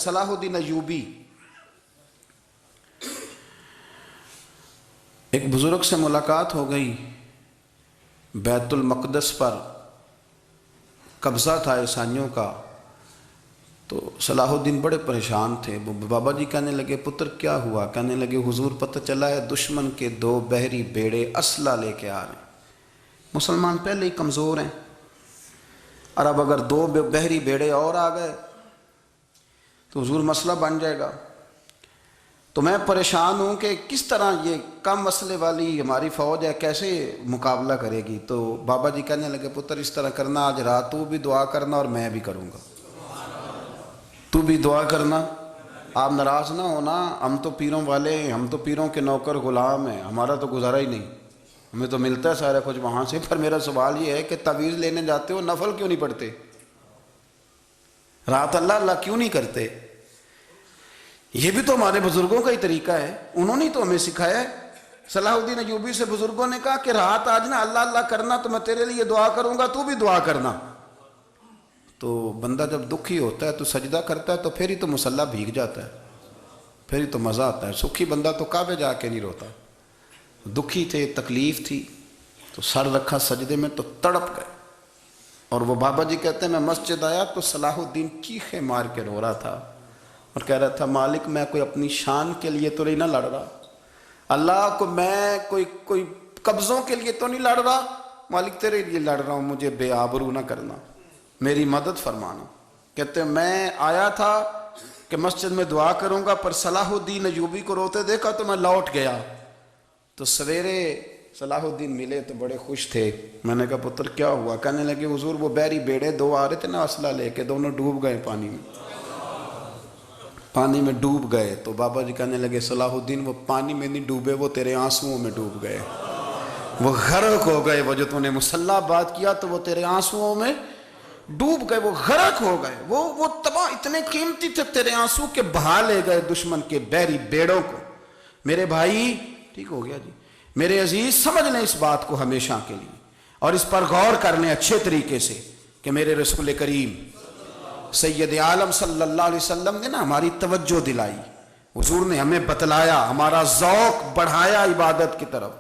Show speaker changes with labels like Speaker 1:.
Speaker 1: صلاح الدین ایوبی ایک بزرگ سے ملاقات ہو گئی، بیت المقدس پر قبضہ تھا عیسائیوں کا، تو صلاح الدین بڑے پریشان تھے۔ بابا جی کہنے لگے پتر کیا ہوا؟ کہنے لگے حضور پتہ چلا ہے دشمن کے 2 بحری بیڑے اسلحہ لے کے آ رہے ہیں، مسلمان پہلے ہی کمزور ہیں، اور اب اگر 2 بحری بیڑے اور آ گئے تو حضور مسئلہ بن جائے گا۔ تو میں پریشان ہوں کہ کس طرح یہ کم مسئلے والی ہماری فوج ہے کیسے مقابلہ کرے گی۔ تو بابا جی کہنے لگے پتر اس طرح کرنا، آج رات تو بھی دعا کرنا اور میں بھی کروں گا، تو بھی دعا کرنا، آپ ناراض نہ ہونا، ہم تو پیروں والے ہیں، ہم تو پیروں کے نوکر غلام ہیں، ہمارا تو گزارا ہی نہیں، ہمیں تو ملتا ہے سارا کچھ وہاں سے۔ پر میرا سوال یہ ہے کہ تعویذ لینے جاتے ہو نفل کیوں نہیں پڑھتے؟ رات اللہ اللہ کیوں نہیں کرتے؟ یہ بھی تو ہمارے بزرگوں کا ہی طریقہ ہے، انہوں نے تو ہمیں سکھایا ہے۔ صلاح الدین ایوبی سے بزرگوں نے کہا کہ رات آج نا اللہ اللہ کرنا، تو میں تیرے لیے دعا کروں گا، تو بھی دعا کرنا۔ تو بندہ جب دکھی ہوتا ہے تو سجدہ کرتا ہے تو پھر ہی تو مصلی بھیگ جاتا ہے، پھر ہی تو مزہ آتا ہے۔ سکھی بندہ تو کعبے جا کے نہیں روتا، دکھی تھے، تکلیف تھی، تو سر رکھا سجدے میں تو تڑپ گئے۔ اور وہ بابا جی کہتے ہیں میں مسجد آیا تو صلاح الدین چیخیں مار کے رو رہا تھا اور کہہ رہا تھا مالک میں کوئی اپنی شان کے لیے تو نہیں نہ لڑ رہا، اللہ کو میں کوئی قبضوں کے لیے تو نہیں لڑ رہا، مالک تیرے لیے لڑ رہا ہوں، مجھے بے آبرو نہ کرنا، میری مدد فرمانا۔ کہتے ہیں میں آیا تھا کہ مسجد میں دعا کروں گا، پر صلاح الدین ایوبی کو روتے دیکھا تو میں لوٹ گیا۔ تو سویرے صلاح الدین ملے تو بڑے خوش تھے۔ میں نے کہا پتر کیا ہوا؟ کہنے لگے حضور وہ بحری بیڑے 2 آ رہے تھے نا اسلحہ لے کے، دونوں ڈوب گئے پانی میں ڈوب گئے۔ تو بابا جی کہنے لگے صلاح الدین وہ پانی میں نہیں ڈوبے، وہ تیرے آنسوؤں میں ڈوب گئے، وہ غرق ہو گئے، وہ جو تو نے مصلی بات کیا تو وہ تیرے آنسوؤں میں ڈوب گئے، وہ غرق ہو گئے، وہ تباہ، اتنے قیمتی تھے تیرے آنسو کے بہا لے گئے دشمن کے بحری بیڑوں کو۔ میرے بھائی ٹھیک ہو گیا جی، میرے عزیز سمجھ لیں اس بات کو ہمیشہ کے لیے، اور اس پر غور کر لیں اچھے طریقے سے کہ میرے رسول کریم سید عالم صلی اللہ علیہ وسلم نے نا ہماری توجہ دلائی، حضور نے ہمیں بتلایا، ہمارا ذوق بڑھایا عبادت کی طرف۔